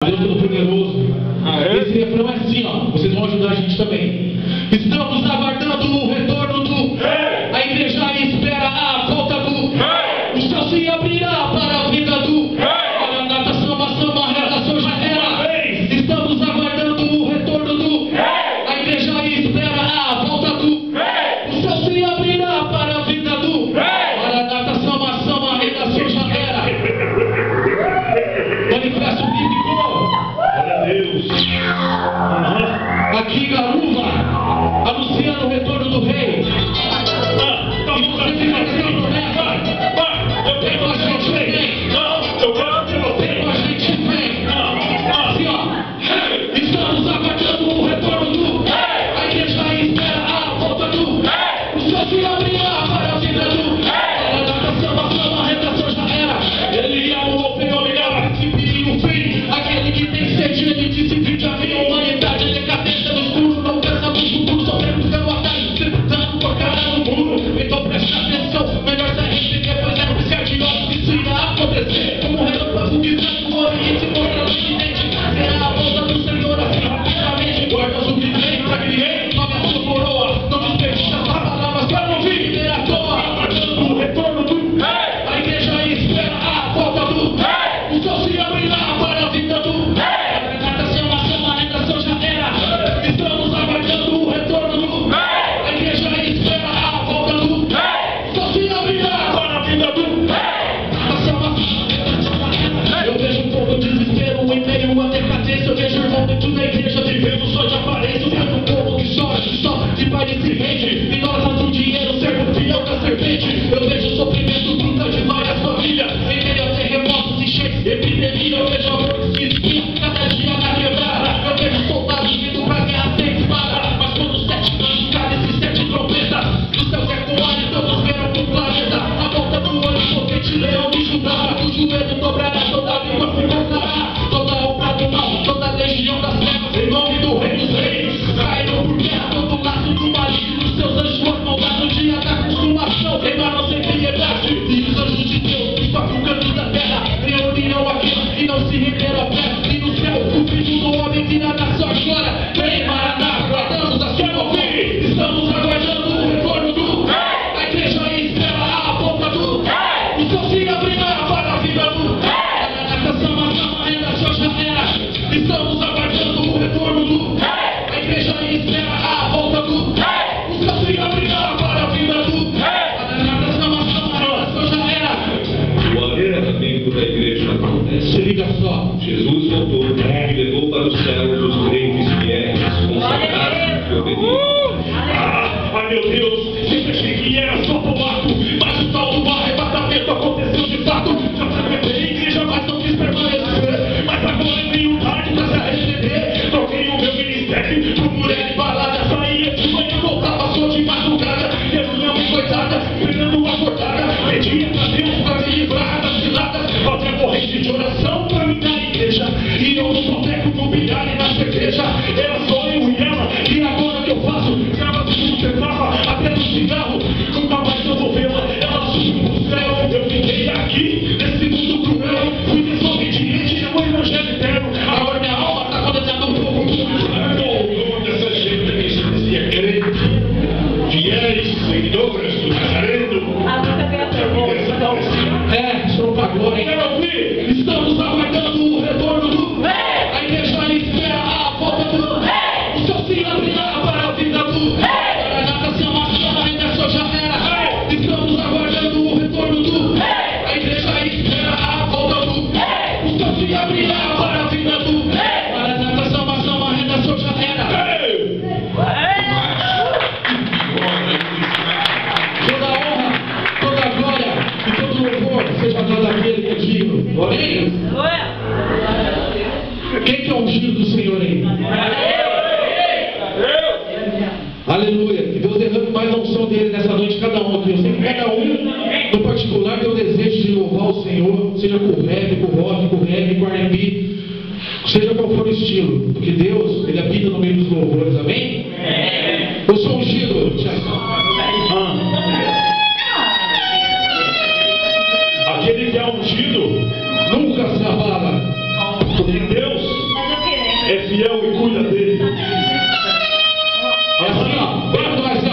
Deus Todo-Poderoso. Esse refrão é assim, ó. Vocês vão ajudar a gente também. Estamos aguardando o retorno do Rei. A igreja espera a volta do Rei. O céu se abrirá para a vida do Rei. Maranata, samba, samba, relação já era. Estamos aguardando o retorno do Rei. A igreja espera a volta do Rei. O céu se abrirá para a vida do Rei. Maranata, samba, samba, relação já era. Manifesto bíblico. Aqui Garuva, anunciando o retorno do Rei. E você fica nessa promessa. Vem com a gente, vem. Vem com a gente, vem. Assim, ó. Estamos aguardando o retorno do Rei. A igreja espera a volta do Rei. O céu se abrirá para a vida do Rei. A data samba, samba, a redação já era. Ele é o open, olhar o princípio e o fim. Aquele que tem sede, ele disse que já viu humanidade. Então preste atenção, melhor se arrepender, pois é no piscar de olhos isso irá acontecer. Como um relâmpago que sai do Oriente, mostrando o Ocidente. Será a volta do Senhor assim rapidamente. Guarda o que vem pra aquele rei, tome a sua coroa. Não desperdice as palavras que eu não vi viver à toa. Aguardando o retorno do Rei. A igreja espera a volta do Rei. O céu se abrirá para a vida do Rei. A retratação, a redação já era. Estamos aguardando o retorno do Rei. A igreja espera a volta do Rei. Só se abrirá para a vida do Rei. Eu vejo um pouco de desespero em meio à decadência. Eu vejo irmão dentro da igreja vivendo só de aparência. Eu vejo um povo que chora, que sofre, que vai e se rende. Idolatra do dinheiro, servo fiel da serpente. Eu vejo o sofrimento brutal de várias famílias em meio a terremotos e cheios, epidemia. Eu vejo amor que se espinha cada dia na quebrada. Eu vejo soldados vindo pra guerra sem espada. Mas quando 7 anos cadem esses 7 trompetas, dos céus ecoarem, todos verão pro planeta. A volta do onipotente leão de Judá. O joelho dobrará, toda língua se casará. Toda obra do mal, toda legião das trevas, em nome do Rei dos Reis. Caíram por terra todo laço do maligno. Seus anjos foram malvados no dia da consumação. Queimaram sem piedade. E os anjos de Deus estão no canto da terra. Reuniram aqueles que não se renderam a pé. E no céu o filho do homem virá na sua glória. Vem, Maraná, guardamos a sua fim. Estamos aguardando o retorno do Rei. A igreja espera a volta do Rei. O céu se abrirá para a vida do Rei. A samba, samba, a redação já era. Estamos aguardando o retorno do Rei. A igreja espera a volta do Rei. O céu se abrirá para a vida do Rei. A samba, samba, a redação já era. O arrebatamento da igreja acontece. Se liga só. Jesus voltou e levou para os céus os crentes fiéis, consagrados e obedientes. Ai meu Deus, sempre achei que era só boato, mas o tal do arrebatamento aconteceu de fato. Já frequentei a igreja, mas não quis permanecer. Mas agora é meio tarde pra se arrepender. Troquei o meu ministério por mulher e balada. Saía de manhã, voltava só de madrugada. E a minha mãe coitada, esperando acordada, pedia pra Deus pra me livrar das ciladas. Fazia corrente de oração pra mim na igreja. E eu no boteco do bilhar e na cerveja. Era só eu e ela, e agora o que eu faço? Grava tudo, tentava, até no cigarro. Nunca mais eu vou vê-la, ela subiu pro céu. Eu fiquei aqui, nesse mundo cruel. Fui desobediente, eu evangelho eterno. Agora minha alma tá condenada um pouco pro inferno. Dessa gente que se dizia crente, fiéis, seguidores do Nazareno. Estou pra glória. Quero ouvir. Estamos aguardando o retorno do Rei. A igreja espera a volta do Rei. O céu se abrirá para a vida do Rei. A data se amassou, a redação já era. Estamos aguardando o retorno do Rei. A igreja espera a volta do Rei. O céu se abrirá para a vida do Rei. A data se amassou, a redação já era. Toda honra, toda glória e todo louvor seja dado àquele que é digno. Amém? Quem que é o ungido do Senhor aí? Aleluia. Que Deus derrame mais a unção dele nessa noite, cada um aqui. Eu sei que cada um, no particular, tem o desejo de louvar o Senhor, seja com rap, com rock, com reggae, com R&B, seja qual for o estilo. Porque Deus, Ele habita no meio dos louvores. Amém? Eu sou ungido. Aquele que é ungido Nunca se abala. em Deus fiel e cuida dele. Assim, ó, bora começar.